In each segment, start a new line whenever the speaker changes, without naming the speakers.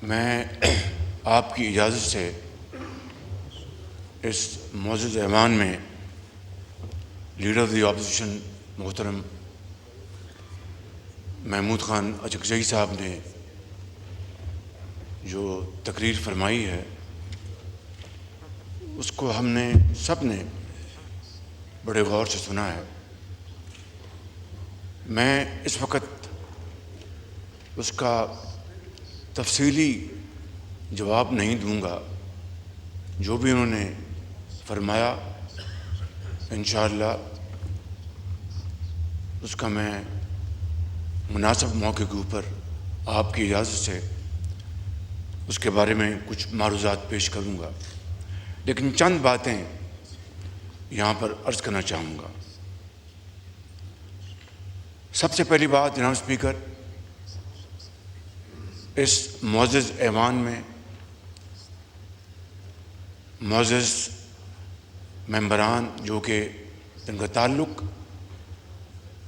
میں آپ کی اجازت سے اس معزز ایوان میں لیڈر آف دی اپوزیشن محترم محمود خان اچکزئی صاحب نے جو تقریر فرمائی ہے اس کو ہم نے سب نے بڑے غور سے سنا ہے۔ میں اس وقت اس کا تفصیلی جواب نہیں دوں گا، جو بھی انہوں نے فرمایا انشاءاللہ اس کا میں مناسب موقع کے اوپر آپ کی اجازت سے اس کے بارے میں کچھ معروضات پیش کروں گا، لیکن چند باتیں یہاں پر عرض کرنا چاہوں گا۔ سب سے پہلی بات جناب اسپیکر، اس معزز ایوان میں معزز ممبران جو کہ ان کا تعلق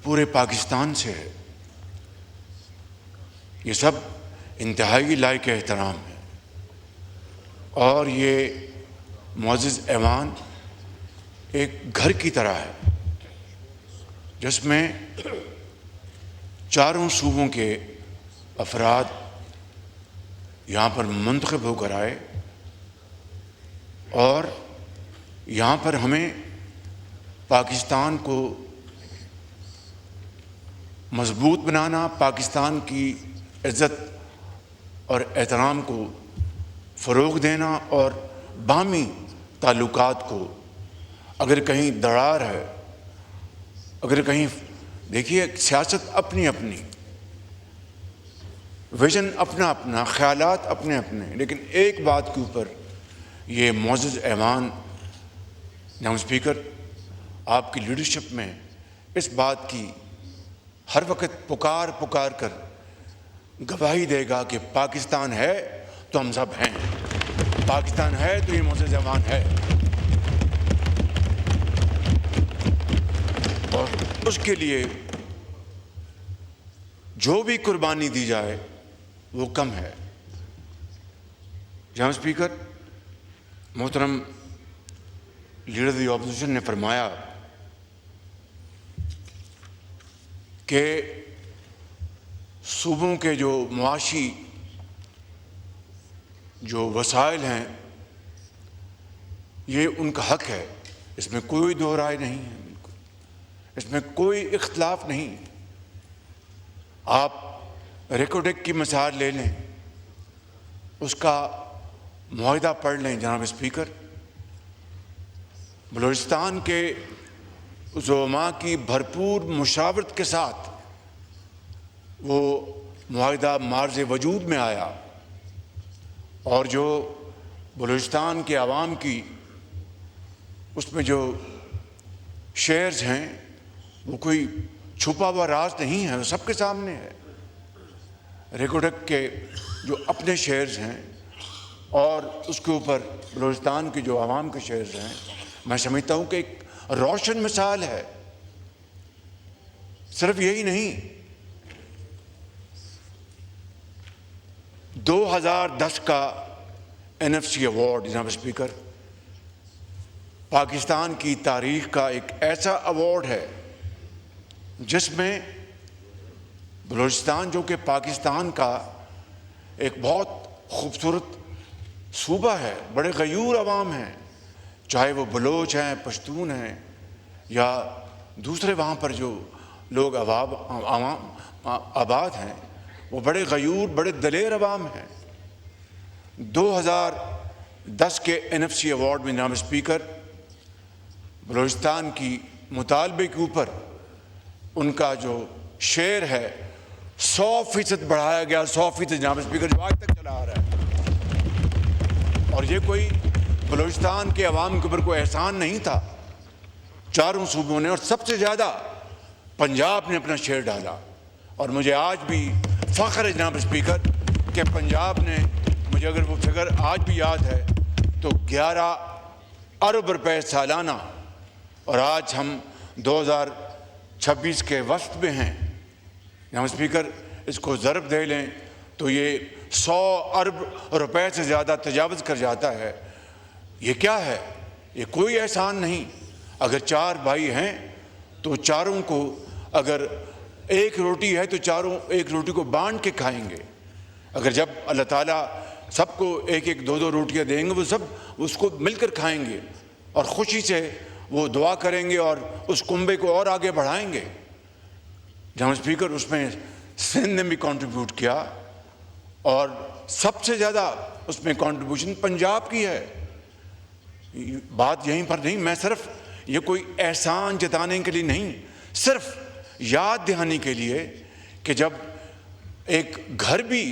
پورے پاکستان سے ہے، یہ سب انتہائی لائق احترام ہے، اور یہ معزز ایوان ایک گھر کی طرح ہے جس میں چاروں صوبوں کے افراد یہاں پر منتخب ہو کر آئے، اور یہاں پر ہمیں پاکستان کو مضبوط بنانا، پاکستان کی عزت اور احترام کو فروغ دینا، اور باہمی تعلقات کو اگر کہیں دراڑ ہے، اگر کہیں دیکھیے سیاست اپنی اپنی، ویژن اپنا اپنا، خیالات اپنے اپنے، لیکن ایک بات کے اوپر یہ معزز ایوان جناب اسپیکر آپ کی لیڈرشپ میں اس بات کی ہر وقت پکار کر گواہی دے گا کہ پاکستان ہے تو ہم سب ہیں، پاکستان ہے تو یہ معزز ایوان ہے، اور اس کے لیے جو بھی قربانی دی جائے وہ کم ہے۔ جناب اسپیکر، محترم لیڈر آف دی اپوزیشن نے فرمایا کہ صوبوں کے جو معاشی جو وسائل ہیں یہ ان کا حق ہے، اس میں کوئی دو رائے نہیں ہے، بالکل اس میں کوئی اختلاف نہیں۔ آپ ریکوڈک کی مثال لے لیں، اس کا معاہدہ پڑھ لیں جناب اسپیکر، بلوچستان کے زعماء کی بھرپور مشاورت کے ساتھ وہ معاہدہ معرض وجود میں آیا، اور جو بلوچستان کے عوام کی اس میں جو شیئرز ہیں وہ کوئی چھپا ہوا راز نہیں ہے، وہ سب کے سامنے ہے۔ ریکوڈک کے جو اپنے شیئرز ہیں اور اس کے اوپر بلوچستان کے جو عوام کے شیئرز ہیں، میں سمجھتا ہوں کہ ایک روشن مثال ہے۔ صرف یہی نہیں، 2010 کا NFC ایوارڈ جناب اسپیکر پاکستان کی تاریخ کا ایک ایسا ایوارڈ ہے جس میں بلوچستان، جو کہ پاکستان کا ایک بہت خوبصورت صوبہ ہے، بڑے غیور عوام ہیں، چاہے وہ بلوچ ہیں، پشتون ہیں، یا دوسرے وہاں پر جو لوگ عوام آباد ہیں، وہ بڑے غیور، بڑے دلیر عوام ہیں۔ 2010 کے NFC ایوارڈ میں جناب اسپیکر بلوچستان کی مطالبے کے اوپر ان کا جو شیئر ہے 100% بڑھایا گیا، 100% جناب اسپیکر، جو آج تک چلا آ رہا ہے۔ اور یہ کوئی بلوچستان کے عوام کے اوپر کوئی احسان نہیں تھا، چاروں صوبوں نے، اور سب سے زیادہ پنجاب نے اپنا شیئر ڈالا، اور مجھے آج بھی فخر ہے جناب اسپیکر کہ پنجاب نے، مجھے اگر وہ فگر آج بھی یاد ہے تو 11 ارب روپے سالانہ، اور آج ہم 2026 کے وسط میں ہیں جناب اسپیکر، اس کو ضرب دے لیں تو یہ 100 ارب روپے سے زیادہ تجاوز کر جاتا ہے، یہ کیا ہے؟ یہ کوئی احسان نہیں۔ اگر 4 بھائی ہیں تو چاروں کو، اگر ایک روٹی ہے تو چاروں ایک روٹی کو بانٹ کے کھائیں گے۔ اگر جب اللہ تعالیٰ سب کو ایک ایک 2 روٹیاں دیں گے، وہ سب اس کو مل کر کھائیں گے اور خوشی سے وہ دعا کریں گے اور اس کنبے کو اور آگے بڑھائیں گے۔ جناب اسپیکر، اس میں سندھ نے بھی کنٹریبیوٹ کیا اور سب سے زیادہ اس میں کنٹریبیوشن پنجاب کی ہے۔ بات یہیں پر نہیں، میں صرف یہ کوئی احسان جتانے کے لیے نہیں، صرف یاد دہانی کے لیے کہ جب ایک گھر بھی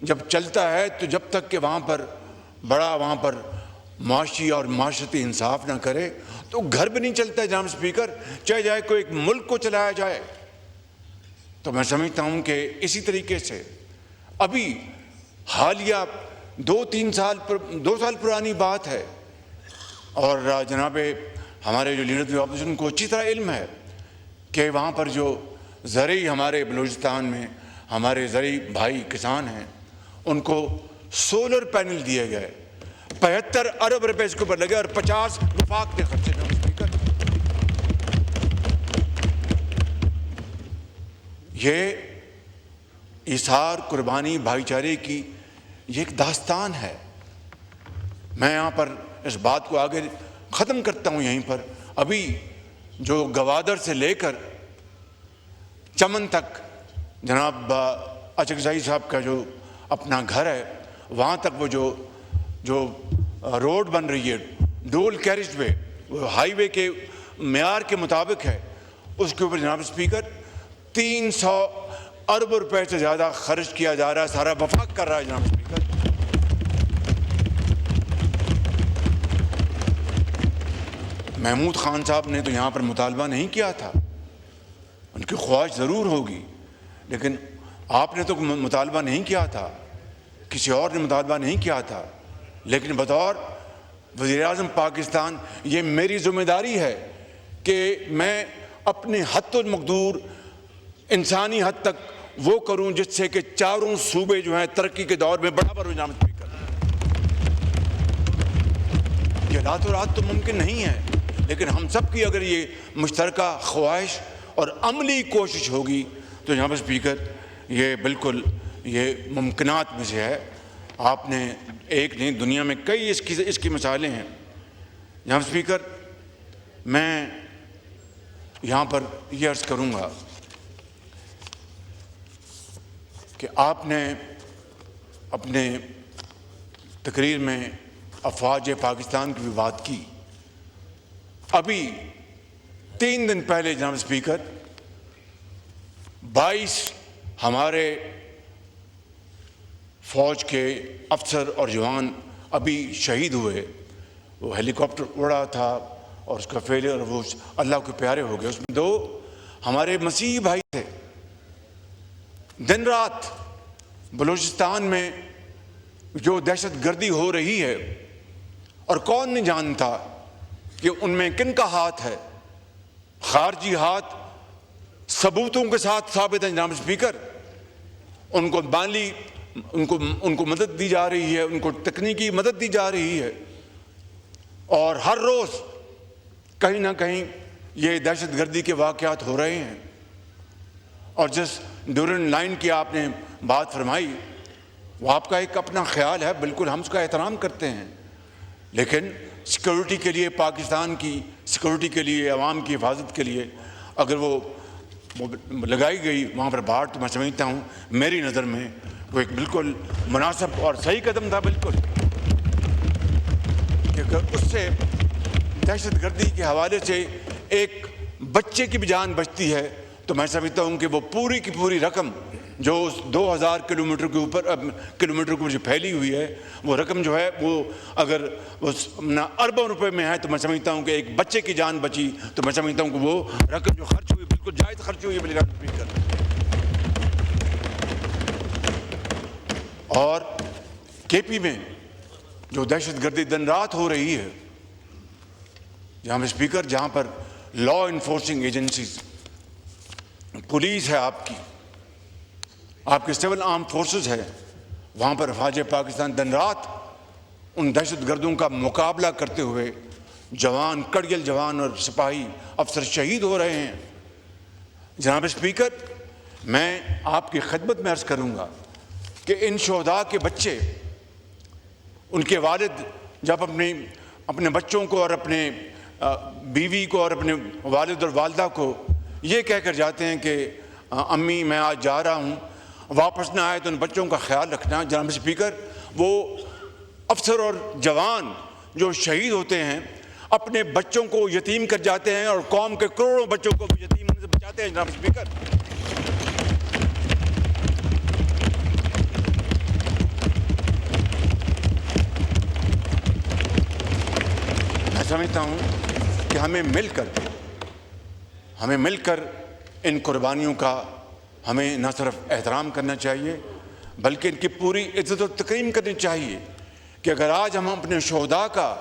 جب چلتا ہے تو جب تک کہ وہاں پر معاشی اور معاشرتی انصاف نہ کرے تو گھر بھی نہیں چلتا ہے جناب اسپیکر، چاہے جائے کوئی ایک ملک کو چلایا جائے۔ تو میں سمجھتا ہوں کہ اسی طریقے سے ابھی حالیہ 2 سال پرانی بات ہے، اور جناب ہمارے جو لیڈر اپوزیشن کو اچھی طرح علم ہے کہ وہاں پر جو زرعی ہمارے بلوچستان میں ہمارے زرعی بھائی کسان ہیں، ان کو سولر پینل دیے گئے، 75 ارب روپے اس کے اوپر لگے اور 50 وفاق نے خرچے۔ یہ ایثار، قربانی، بھائی چارے کی یہ ایک داستان ہے۔ میں یہاں پر اس بات کو آگے ختم کرتا ہوں یہیں پر۔ ابھی جو گوادر سے لے کر چمن تک جناب اچکزائی صاحب کا جو اپنا گھر ہے، وہاں تک وہ جو روڈ بن رہی ہے، ڈول کیریج وے، وہ ہائی وے کے معیار کے مطابق ہے، اس کے اوپر جناب اسپیکر 300 ارب روپے سے زیادہ خرچ کیا جا رہا ہے، سارا وفاق کر رہا ہے جناب اسپیکر۔ محمود خان صاحب نے تو یہاں پر مطالبہ نہیں کیا تھا، ان کی خواہش ضرور ہوگی، لیکن آپ نے تو مطالبہ نہیں کیا تھا، کسی اور نے مطالبہ نہیں کیا تھا، لیکن بطور وزیر اعظم پاکستان یہ میری ذمہ داری ہے کہ میں اپنے حد المقدور انسانی حد تک وہ کروں جس سے کہ چاروں صوبے جو ہیں ترقی کے دور میں برابر ہو جناب اسپیکر۔ یہ راتوں رات تو ممکن نہیں ہے، لیکن ہم سب کی اگر یہ مشترکہ خواہش اور عملی کوشش ہوگی تو جناب اسپیکر یہ بالکل یہ ممکنات میں سے ہے۔ آپ نے ایک نہیں، دنیا میں کئی اس کی مثالیں ہیں۔ جناب اسپیکر، میں یہاں پر یہ عرض کروں گا کہ آپ نے اپنے تقریر میں افواج پاکستان کی بھی بات کی۔ ابھی 3 دن پہلے جناب اسپیکر 22 ہمارے فوج کے افسر اور جوان ابھی شہید ہوئے۔ وہ ہیلی کاپٹر اڑا تھا اور اس کا فیلئر، وہ اللہ کے پیارے ہو گئے۔ اس میں 2 ہمارے مسیحی بھائی تھے۔ دن رات بلوچستان میں جو دہشت گردی ہو رہی ہے، اور کون نہیں جانتا کہ ان میں کن کا ہاتھ ہے؟ خارجی ہاتھ ثبوتوں کے ساتھ ثابت ہے جناب اسپیکر۔ ان کو مالی ان کو مدد دی جا رہی ہے، ان کو تکنیکی مدد دی جا رہی ہے، اور ہر روز کہیں نہ کہیں یہ دہشت گردی کے واقعات ہو رہے ہیں۔ اور جس ڈیورنڈ لائن کی آپ نے بات فرمائی، وہ آپ کا ایک اپنا خیال ہے، بالکل ہم اس کا احترام کرتے ہیں، لیکن سیکورٹی کے لیے، پاکستان کی سیکورٹی کے لیے، عوام کی حفاظت کے لیے اگر وہ لگائی گئی وہاں پر باڑ، تو میں سمجھتا ہوں میری نظر میں وہ ایک بالکل مناسب اور صحیح قدم تھا، بالکل، کہ اگر اس سے دہشت گردی کے حوالے سے ایک بچے کی بھی جان بچتی ہے تو میں سمجھتا ہوں کہ وہ پوری کی پوری رقم جو اس 2000 کلومیٹر کے اوپر جو پھیلی ہوئی ہے، وہ رقم جو ہے وہ اگر اس اربوں روپے میں ہے تو میں سمجھتا ہوں کہ ایک بچے کی جان بچی، تو میں سمجھتا ہوں کہ وہ رقم جو خرچ ہوئی بالکل جائز خرچ ہوئی ہے۔ اور کے پی میں جو دہشت گردی دن رات ہو رہی ہے، جہاں اسپیکر، جہاں پر لا انفورسنگ ایجنسیز، پولیس ہے آپ کی، آپ کے سول آرم فورسز ہے، وہاں پر افواج پاکستان دن رات ان دہشت گردوں کا مقابلہ کرتے ہوئے جوان، کڑگل جوان اور سپاہی افسر شہید ہو رہے ہیں۔ جناب اسپیکر، میں آپ کی خدمت میں عرض کروں گا کہ ان شہداء کے بچے، ان کے والد جب اپنے بچوں کو اور اپنے بیوی کو اور اپنے والد اور والدہ کو یہ کہہ کر جاتے ہیں کہ امی میں آج جا رہا ہوں، واپس نہ آئے تو ان بچوں کا خیال رکھنا۔ جناب اسپیکر، وہ افسر اور جوان جو شہید ہوتے ہیں اپنے بچوں کو یتیم کر جاتے ہیں اور قوم کے کروڑوں بچوں کو یتیم ہونے سے بچاتے ہیں۔ جناب اسپیکر، میں سمجھتا ہوں کہ ہمیں مل کر ان قربانیوں کا ہمیں نہ صرف احترام کرنا چاہیے بلکہ ان کی پوری عزت و تکریم کرنی چاہیے کہ اگر آج ہم اپنے شہداء کا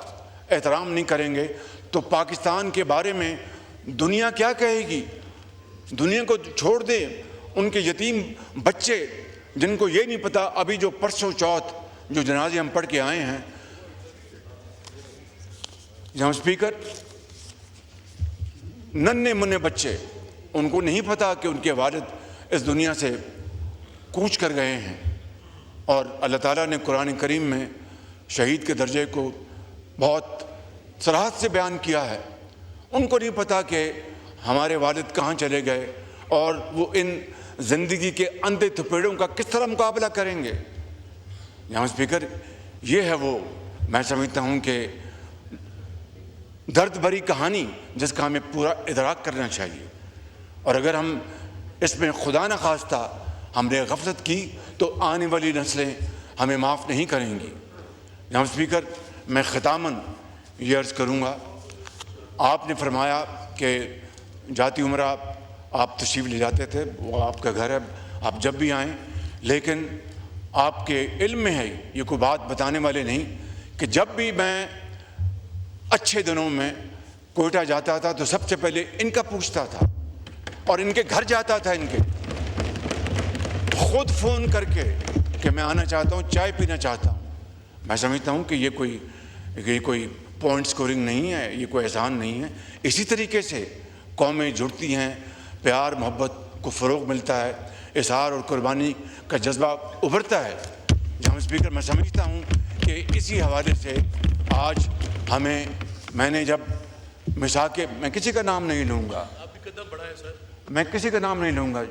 احترام نہیں کریں گے تو پاکستان کے بارے میں دنیا کیا کہے گی؟ دنیا کو چھوڑ دیں ان کے یتیم بچے جن کو یہ نہیں پتہ، ابھی جو پرسوں چوتھ جو جنازے ہم پڑھ کے آئے ہیں۔ جناب اسپیکر، ننھے منھے بچے، ان کو نہیں پتہ کہ ان کے والد اس دنیا سے کوچ کر گئے ہیں، اور اللہ تعالیٰ نے قرآن کریم میں شہید کے درجے کو بہت صراحت سے بیان کیا ہے۔ ان کو نہیں پتہ کہ ہمارے والد کہاں چلے گئے اور وہ ان زندگی کے اندھے تھپیڑوں کا کس طرح مقابلہ کریں گے۔ جناب اسپیکر، یہ ہے وہ، میں سمجھتا ہوں کہ درد بھری کہانی جس کا ہمیں پورا ادراک کرنا چاہیے، اور اگر ہم اس میں خدا نہ خواستہ ہم نے غفلت کی تو آنے والی نسلیں ہمیں معاف نہیں کریں گی۔ جناب اسپیکر، میں ختاماً یہ عرض کروں گا، آپ نے فرمایا کہ جاتی عمرہ آپ تشریف لے جاتے تھے، وہ آپ کا گھر ہے، آپ جب بھی آئیں، لیکن آپ کے علم میں ہے، یہ کوئی بات بتانے والے نہیں، کہ جب بھی میں اچھے دنوں میں کوئٹہ جاتا تھا تو سب سے پہلے ان کا پوچھتا تھا اور ان کے گھر جاتا تھا، ان کے خود فون کر کے کہ میں آنا چاہتا ہوں، چائے پینا چاہتا ہوں۔ میں سمجھتا ہوں کہ یہ کوئی پوائنٹ سکورنگ نہیں ہے، یہ کوئی احسان نہیں ہے۔ اسی طریقے سے قومیں جڑتی ہیں، پیار محبت کو فروغ ملتا ہے، اظہار اور قربانی کا جذبہ ابھرتا ہے۔ جناب اسپیکر، میں سمجھتا ہوں کہ اسی حوالے سے آج ہمیں، میں نے جب مساکے، میں کسی کا نام نہیں لوں گا، میں کسی کا نام نہیں لوں گا،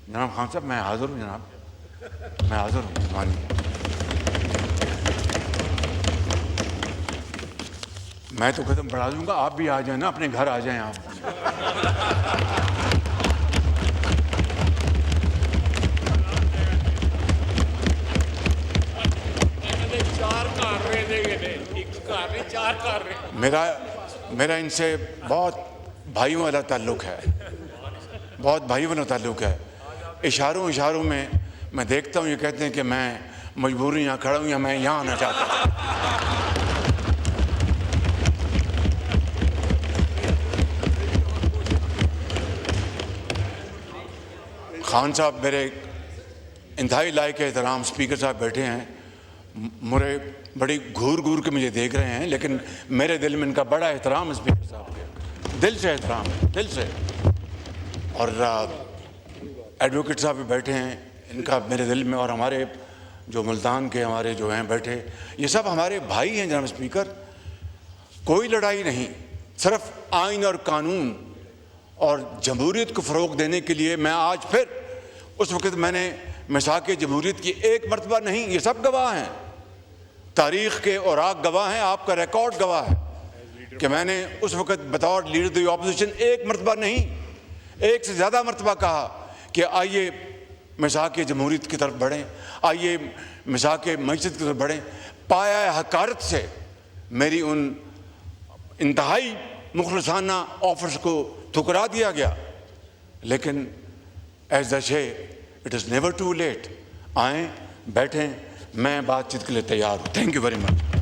جناب خان صاحب میں حاضر ہوں، جناب میں حاضر ہوں، مانیے، میں تو قدم بڑھا دوں گا، آپ بھی آ جائیں نا، اپنے گھر آ جائیں آپ۔ میرا ان سے بہت بھائیوں والا تعلق ہے، بہت بھائیوں والا تعلق ہے۔ اشاروں میں دیکھتا ہوں، یہ کہتے ہیں کہ میں مجبوری یہاں کھڑا ہوں یا میں یہاں آنا چاہتا ہوں۔ خان صاحب میرے انتہائی لائق احترام، اسپیکر صاحب بیٹھے ہیں، مجھے بڑی گھور کے مجھے دیکھ رہے ہیں، لیکن میرے دل میں ان کا بڑا احترام ہے، اسپیکر صاحب کے دل سے احترام ہے، دل سے۔ اور ایڈوکیٹ صاحب بھی بیٹھے ہیں، ان کا میرے دل میں، اور ہمارے جو ملتان کے ہمارے جو ہیں بیٹھے، یہ سب ہمارے بھائی ہیں۔ جناب اسپیکر، کوئی لڑائی نہیں، صرف آئین اور قانون اور جمہوریت کو فروغ دینے کے لیے میں آج پھر، اس وقت میں نے مساک جمہوریت کی ایک مرتبہ نہیں، یہ سب گواہ ہیں، تاریخ کے اوراق گواہ ہیں، آپ کا ریکارڈ گواہ ہے کہ میں نے اس وقت بطور لیڈر دی اپوزیشن ایک مرتبہ نہیں، ایک سے زیادہ مرتبہ کہا کہ آئیے مساک جمہوریت کی طرف بڑھیں، آئیے مساک معیشت کی طرف بڑھیں۔ پایا حقارت سے میری ان انتہائی مخلصانہ آفرز کو ٹھکرا دیا گیا، لیکن as I say it is never too late. آئیں، بیٹھیں، میں بات چیت کے لیے تیار ہوں۔ Thank you very much.